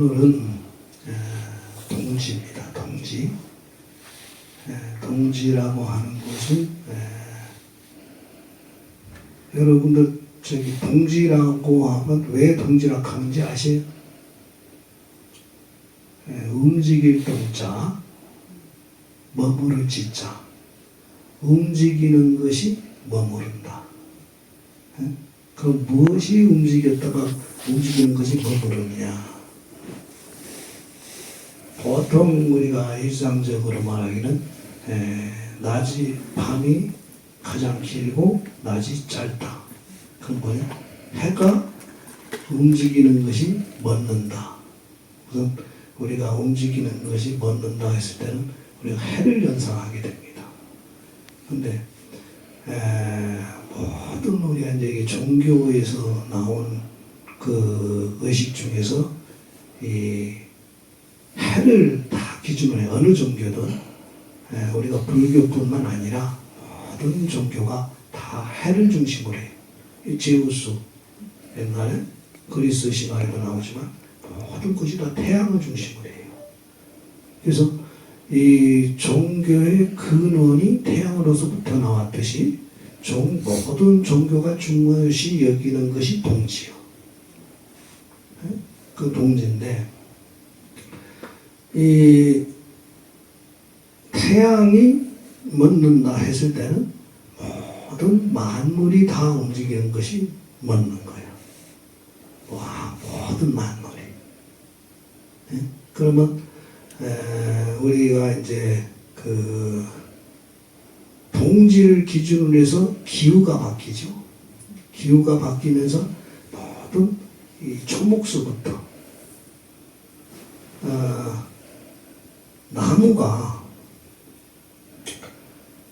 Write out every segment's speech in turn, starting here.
오늘은 동지입니다. 동지. 동지라고 하는 것은 여러분들 저기 동지라고 하면 왜 동지라고 하는지 아세요? 움직일 동자, 머무를 지자. 움직이는 것이 머무른다. 그럼 무엇이 움직였다가 움직이는 것이 머무르느냐? 보통 우리가 일상적으로 말하기는 낮이 밤이 가장 길고 낮이 짧다. 그건 뭐냐? 해가 움직이는 것이 멎는다. 우선 우리가 움직이는 것이 멎는다 했을 때는 우리가 해를 연상하게 됩니다. 근데 모든 우리가 이제 종교에서 나온 그 의식 중에서 이 해를 다 기준으로 해. 어느 종교든 우리가 불교뿐만 아니라 모든 종교가 다 해를 중심으로 해요. 이 제우스 옛날에 그리스 신화에도 나오지만 모든 것이 다 태양을 중심으로 해요. 그래서 이 종교의 근원이 태양으로서부터 나왔듯이 모든 종교가 중요시 여기는 것이 동지요. 그 동지인데 이 태양이 멎는다 했을 때는 모든 만물이 다 움직이는 것이 멎는 거예요. 와, 모든 만물이. 그러면 우리가 이제 그 동지를 기준으로 해서 기후가 바뀌죠. 기후가 바뀌면서 모든 이 초목수부터 나무가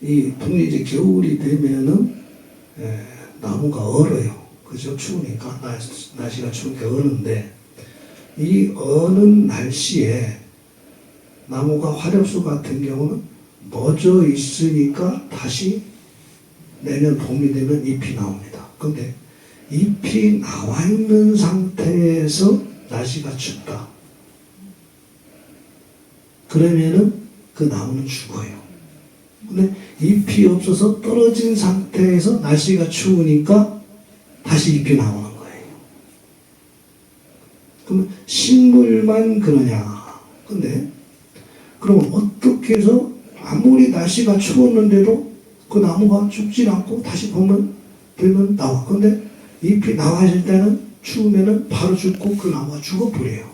이 동네 이제 겨울이 되면은 나무가 얼어요. 그죠? 추우니까 날씨가 추우니까 어는데 이 어는 날씨에 나무가 화렵수 같은 경우는 멎어 있으니까 다시 내년 봄이 되면 잎이 나옵니다. 근데 잎이 나와 있는 상태에서 날씨가 춥다. 그러면은 그 나무는 죽어요. 근데 잎이 없어서 떨어진 상태에서 날씨가 추우니까 다시 잎이 나오는 거예요. 그러면 식물만 그러냐? 근데 그럼 어떻게 해서 아무리 날씨가 추웠는데도 그 나무가 죽질 않고 다시 봄을 되면 나와. 근데 잎이 나와 있을 때는 추우면은 바로 죽고 그 나무가 죽어버려요.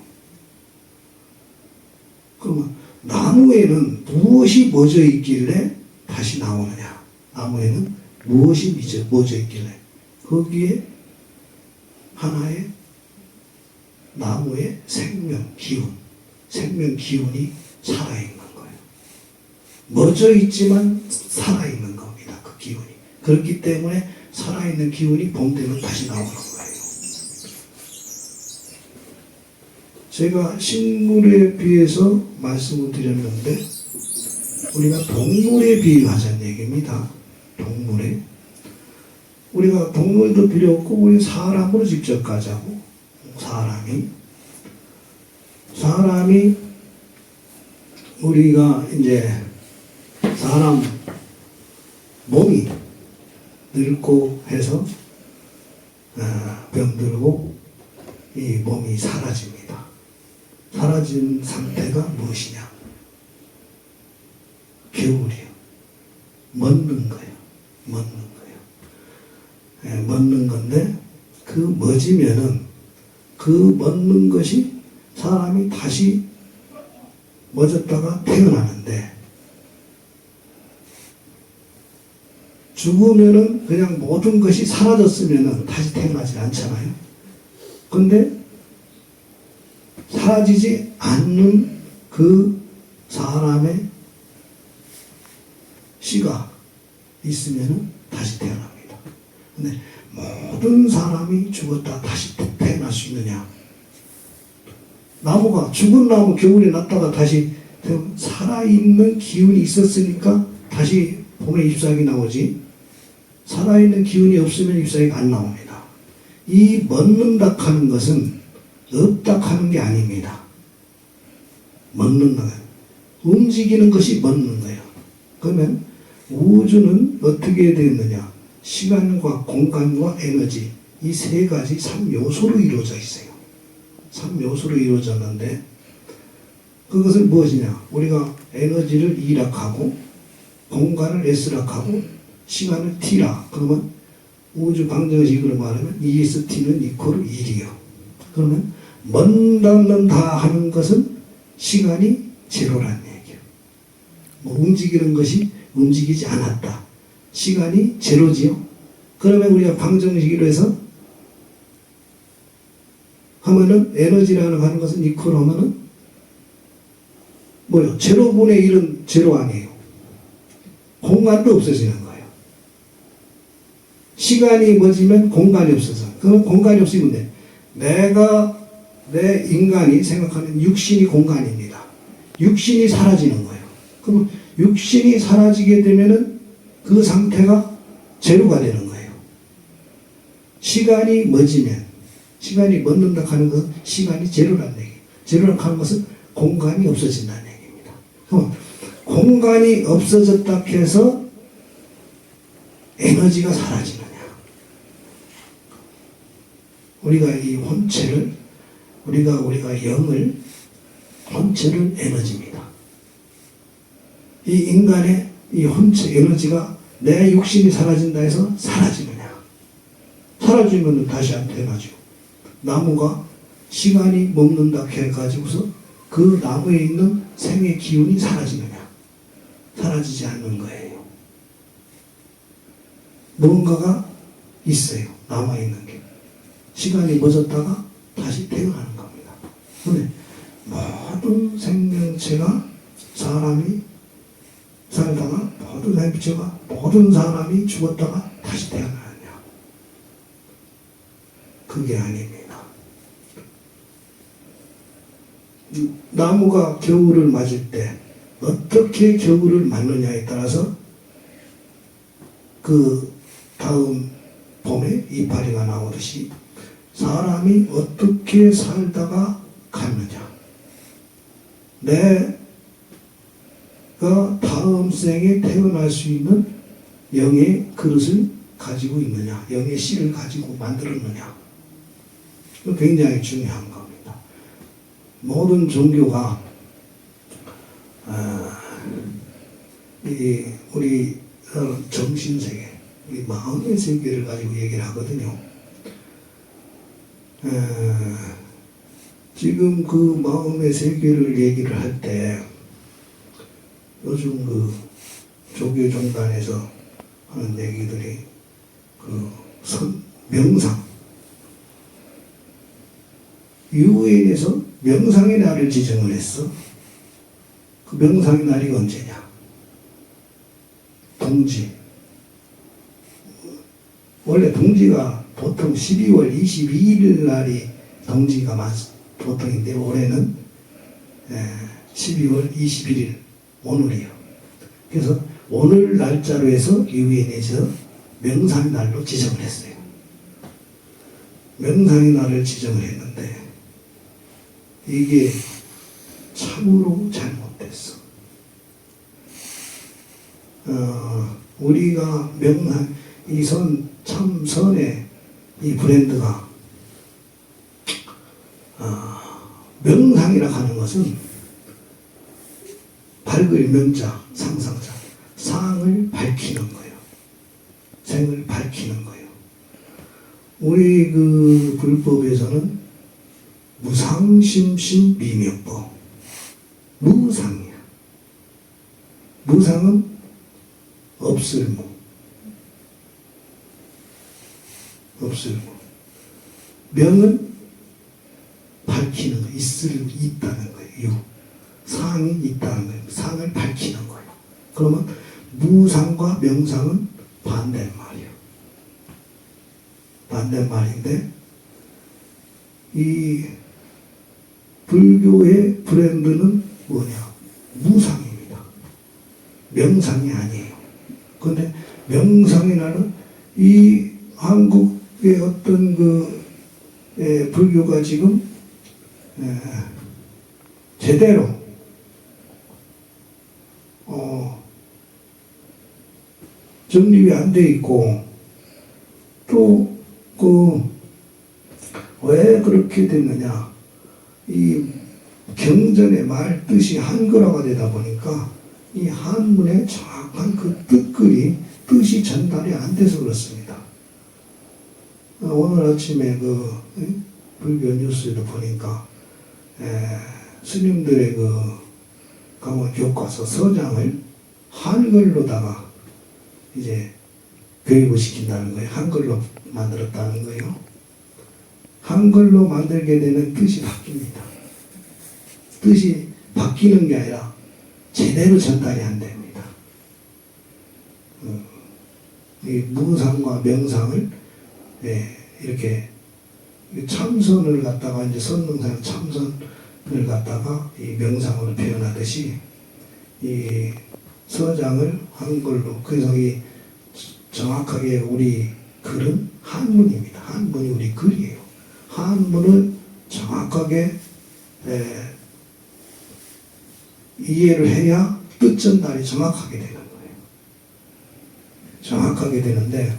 그러면 나무에는 무엇이 멎어 있길래 다시 나오느냐? 나무에는 무엇이 멎어 있길래? 거기에 하나의 나무의 생명 기운이 살아있는 거예요. 멎어 있지만 살아있는 겁니다. 그 기운이. 그렇기 때문에 살아있는 기운이 봄 되면 다시 나오는 거예요. 제가 식물에 비해서 말씀을 드렸는데 우리가 동물에 비유하자는 얘기입니다. 동물에. 우리가 동물도 필요 없고 우리 사람으로 직접 가자고. 사람이 우리가 이제 사람 몸이 늙고 해서 병들고 이 몸이 사라집니다. 사라진 상태가 무엇이냐? 겨울이요. 멎는 거예요. 멎는 건데 그 멎으면은 그 멎는 것이 사람이 다시 멎었다가 태어나는데 죽으면은 그냥 모든 것이 사라졌으면은 다시 태어나지 않잖아요. 근데 사라지지 않는 그 사람의 씨가 있으면은 다시 태어납니다. 근데 모든 사람이 죽었다 다시 태어날 수 있느냐? 나무가 죽은 나무 겨울에 났다가 다시 살아있는 기운이 있었으니까 다시 봄에 잎사귀 나오지. 살아있는 기운이 없으면 잎사귀가 안 나옵니다. 이 멎는다 하는 것은 없다 하는 게 아닙니다. 먹는다. 움직이는 것이 먹는 거예요. 그러면 우주는 어떻게 되느냐? 시간과 공간과 에너지, 이 세 가지 3요소로 이루어져 있어요. 3요소로 이루어졌는데 그것은 무엇이냐? 우리가 에너지를 E락하고 공간을 S락하고 시간을 T라. 그러면 우주 방정식으로 말하면 EST는 이퀄 1이요. 그러면 먼다는다 하는 것은 시간이 제로란 얘기예요. 뭐 움직이는 것이 움직이지 않았다. 시간이 제로지요. 그러면 우리가 방정식으로 해서 하면은 에너지라는 하는 것은 이퀄 하면은 뭐요? 제로분의 1은 제로 아니에요. 공간도 없어지는 거예요. 시간이 멎으면 공간이 없어져. 그럼 공간이 없으면 돼. 내 인간이 생각하는 육신이 공간입니다. 육신이 사라지는 거예요. 그럼 육신이 사라지게 되면은 그 상태가 제로가 되는 거예요. 시간이 멎으면, 시간이 멎는다 하는 것은 시간이 제로라는 얘기예요. 제로라는 하는 것은 공간이 없어진다는 얘기입니다. 그럼 공간이 없어졌다 해서 에너지가 사라지느냐? 우리가 이 혼체를, 우리가 영을, 혼체를 에너지입니다. 이 인간의 이 혼체 에너지가 내 육신이 사라진다 해서 사라지느냐? 사라지면 다시 안 돼가지고 나무가 시간이 먹는다 해가지고서 그 나무에 있는 생의 기운이 사라지느냐? 사라지지 않는 거예요. 뭔가가 있어요. 남아있는 게. 시간이 멎었다가 다시 태어나는 겁니다. 그런데 모든 생명체가 사람이 살다가 모든 생명체가 모든 사람이 죽었다가 다시 태어나느냐? 그게 아닙니다. 나무가 겨울을 맞을 때 어떻게 겨울을 맞느냐에 따라서 그 다음 봄에 이파리가 나오듯이 사람이 어떻게 살다가 갔느냐. 내가 다음 생에 태어날 수 있는 영의 그릇을 가지고 있느냐. 영의 씨를 가지고 만들었느냐. 굉장히 중요한 겁니다. 모든 종교가 우리 정신세계, 우리 마음의 세계를 가지고 얘기를 하거든요. 지금 그 마음의 세계를 얘기를 할 때 요즘 그 조교종단에서 하는 얘기들이 명상, 유엔에서 명상의 날을 지정을 했어. 그 명상의 날이 언제냐? 동지. 원래 동지가 보통 12월 22일 날이 동지가 보통인데 올해는 12월 21일 오늘이요. 그래서 오늘 날짜로 해서 유엔에서 명상의 날로 지정을 했어요. 명상의 날을 지정을 했는데 이게 참으로 잘못됐어. 우리가 명상, 참 선의 이 브랜드가 명상이라 하는 것은 밝을 명자, 상상자, 상을 밝히는 거예요. 생을 밝히는 거예요. 우리 그 불법에서는 무상심심 미명법, 무상이야. 무상은 없을무, 없을무. 명은 밝히는 거, 있다는 거예요. 상이 있다는 거예요. 상을 밝히는 거예요. 그러면 무상과 명상은 반대말이에요. 반대말인데 이 불교의 브랜드는 뭐냐? 무상입니다. 명상이 아니에요. 그런데 명상이라는 이 한국의 어떤 불교가 지금 제대로 정립이 안 돼 있고, 또 왜 그렇게 됐느냐, 이 경전의 말 뜻이 한글화가 되다 보니까 이 한문의 정확한 그 뜻이 전달이 안 돼서 그렇습니다. 오늘 아침에 불교 뉴스에도 보니까 스님들의 강원 교과서 서장을 한글로다가 이제 교육을 시킨다는 거예요. 한글로 만들었다는 거예요. 한글로 만들게 되면 뜻이 바뀝니다. 뜻이 바뀌는 게 아니라 제대로 전달이 안 됩니다. 이 무상과 명상을 이렇게 참선을 갖다가 이제 선능상 참선을 갖다가 이 명상으로 표현하듯이 이 서장을 한글로, 그래서 이 정확하게 우리 글은 한문입니다. 한문이 우리 글이에요. 한문을 정확하게 이해를 해야 뜻 전달이 정확하게 되는 거예요. 정확하게 되는데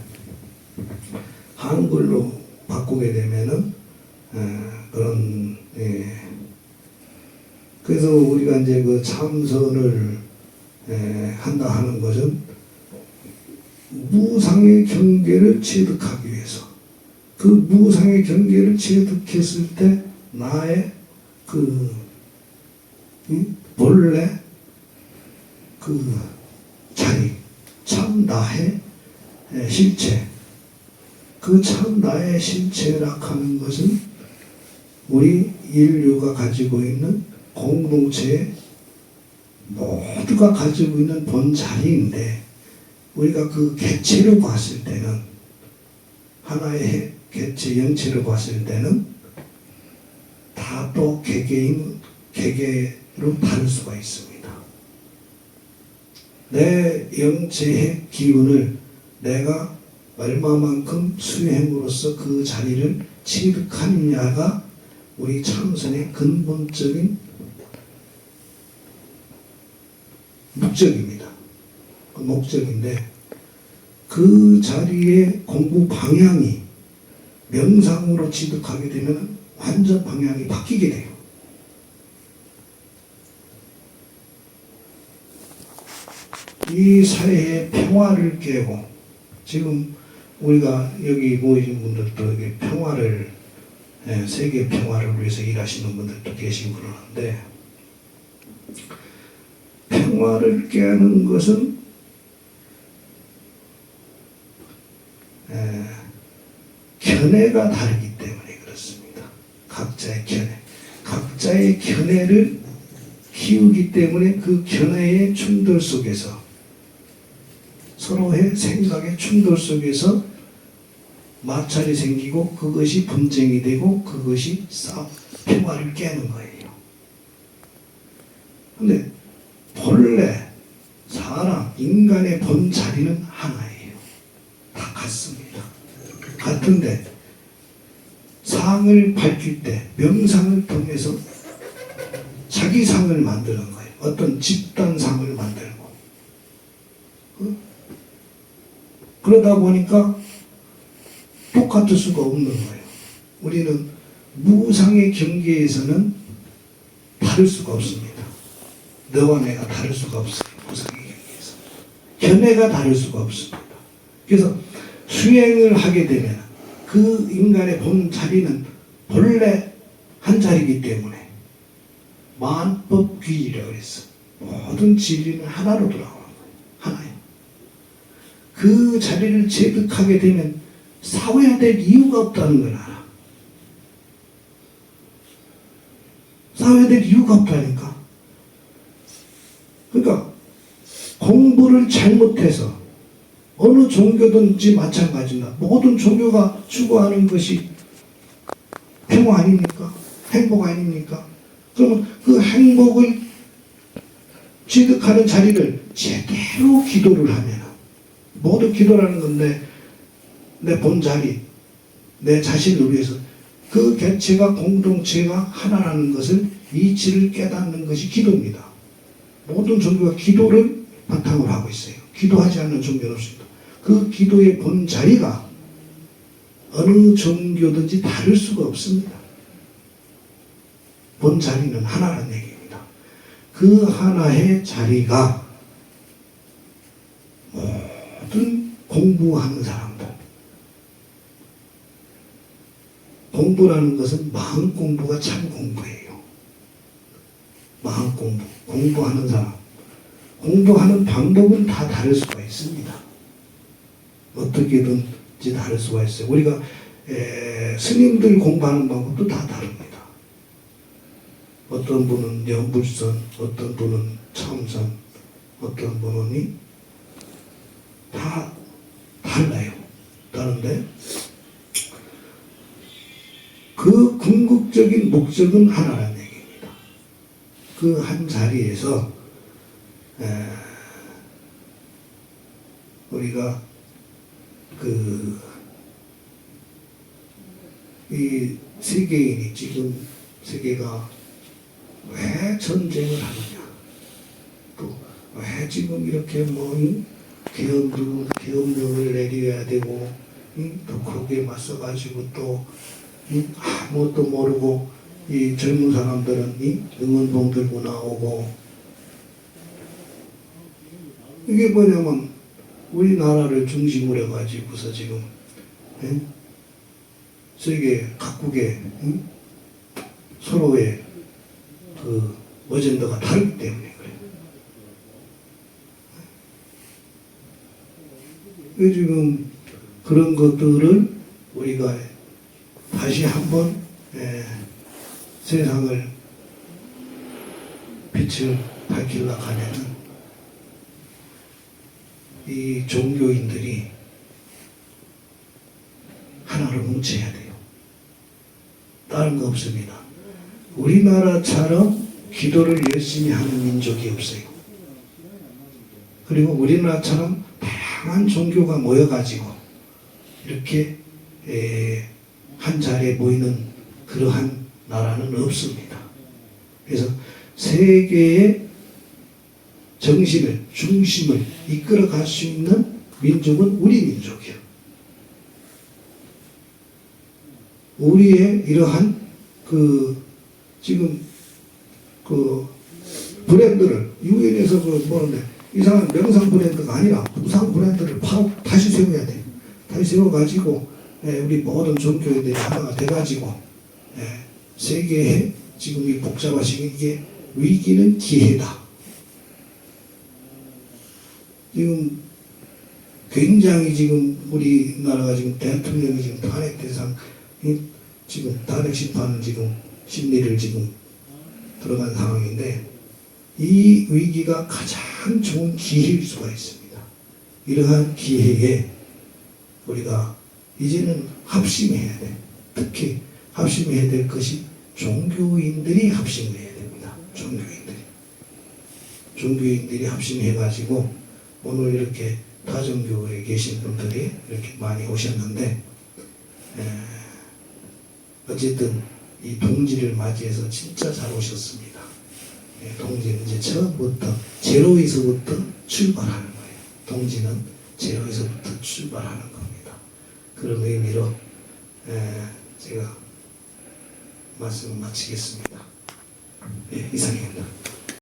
한글로 바꾸게 되면은 그런 그래서 우리가 이제 그 참선을 한다 하는 것은 무상의 경계를 체득하기 위해서, 그 무상의 경계를 체득했을 때 나의 본래 자리, 참 나의 실체, 그 참 나의 실체라 하는 것은 우리 인류가 가지고 있는 공동체의 모두가 가지고 있는 본자리인데, 우리가 그 개체로 봤을 때는, 하나의 개체 영체로 봤을 때는 다 또 개개로 다를 수가 있습니다. 내 영체의 기운을 내가 얼마만큼 수행으로서 그 자리를 취득하느냐가 우리 참선의 근본적인 목적입니다. 그 목적인데, 그 자리의 공부 방향이 명상으로 취득하게 되면 완전 방향이 바뀌게 돼요. 이 사회의 평화를 깨고, 지금 우리가 여기 모이신 분들도 평화를, 세계 평화를 위해서 일하시는 분들도 계시고 그러는데, 평화를 깨는 것은 견해가 다르기 때문에 그렇습니다. 각자의 견해를 키우기 때문에 그 견해의 충돌 속에서, 서로의 생각의 충돌 속에서 마찰이 생기고, 그것이 분쟁이 되고, 그것이 평화를 깨는 거예요. 근데 본래 사람, 인간의 본 자리는 하나예요. 다 같습니다. 같은데 상을 밝힐 때, 명상을 통해서 자기 상을 만드는 거예요. 어떤 집단상을 만들고. 그러다 보니까 똑같을 수가 없는 거예요. 우리는 무상의 경계에서는 다를 수가 없습니다. 너와 내가 다를 수가 없어요. 무상의 경계에서. 견해가 다를 수가 없습니다. 그래서 수행을 하게 되면 그 인간의 본 자리는 본래 한 자리이기 때문에 만법귀이라고 그랬어. 모든 진리는 하나로 돌아오는 거예요. 하나예요. 그 자리를 체득하게 되면 싸워야 될 이유가 없다는 걸 알아. 싸워야 될 이유가 없다니까. 그러니까 공부를 잘못해서, 어느 종교든지 마찬가지다. 모든 종교가 추구하는 것이 평화 아닙니까? 행복 아닙니까? 그러면 그 행복을 취득하는 자리를 제대로 기도를 하면, 모두 기도라는 건데 내 본자리, 내 자신을 위해서 그 개체가, 공동체가 하나라는 것을, 이치를 깨닫는 것이 기도입니다. 모든 종교가 기도를 바탕으로 하고 있어요. 기도하지 않는 종교는 없습니다. 그 기도의 본 자리가 어느 종교든지 다를 수가 없습니다. 본 자리는 하나라는 얘기입니다. 그 하나의 자리가 모든 공부하는 사람들, 공부라는 것은 마음 공부가 참 공부예요. 마음 공부, 공부하는 사람, 공부하는 방법은 다 다를 수가 있습니다. 어떻게든지 다를 수가 있어요. 우리가 스님들 공부하는 방법도 다 다릅니다. 어떤 분은 연불선, 어떤 분은 참선, 어떤 분은 다 달라요. 다른데 그 궁극적인 목적은 하나라는 얘기입니다. 그 한 자리에서 우리가 이 세계인이 지금 세계가 왜 전쟁을 하느냐, 또 왜 지금 이렇게 계엄령을 내려야 되고, 또 거기에 맞서가지고 또 아무것도 모르고 이 젊은 사람들은 응원봉 들고 나오고, 이게 뭐냐면 우리나라를 중심으로 해가지고서 지금 세계 각국의 서로의 그 어젠다가 다르기 때문에 그래요. 지금 그런 것들을 우리가 다시 한번 세상을 빛을 밝히려고 하면은 이 종교인들이 하나로 뭉쳐야 돼요. 다른 거 없습니다. 우리나라처럼 기도를 열심히 하는 민족이 없어요. 그리고 우리나라처럼 다양한 종교가 모여가지고 이렇게 한 자리에 모이는 그러한 나라는 없습니다. 그래서 세계의 정신을, 중심을 이끌어 갈 수 있는 민족은 우리 민족이요. 우리의 이러한 지금 브랜드를 유엔에서 뭐는데 이상한 명상 브랜드가 아니라 우상 브랜드를 다시 세워야 돼요. 다시 세워가지고 우리 모든 종교인들이 하나가 돼가지고 세계에 지금 이 복잡하신 이게 위기는 기회다. 지금 굉장히 지금 우리나라가 지금 대통령이 지금 탄핵 대상, 지금 탄핵 심판 지금 심리를 지금 들어간 상황인데 이 위기가 가장 좋은 기회일 수가 있습니다. 이러한 기회에 우리가 이제는 합심해야 돼. 특히 합심해야 될 것이 종교인들이 합심을 해야 됩니다. 종교인들이 합심해가지고 오늘 이렇게 다종교에 계신 분들이 이렇게 많이 오셨는데 어쨌든 이 동지를 맞이해서 진짜 잘 오셨습니다. 동지는 이제 처음부터 제로에서부터 출발하는 거예요. 동지는 제로에서부터 출발하는 겁니다. 그런 의미로 제가 말씀을 마치겠습니다. 이상입니다.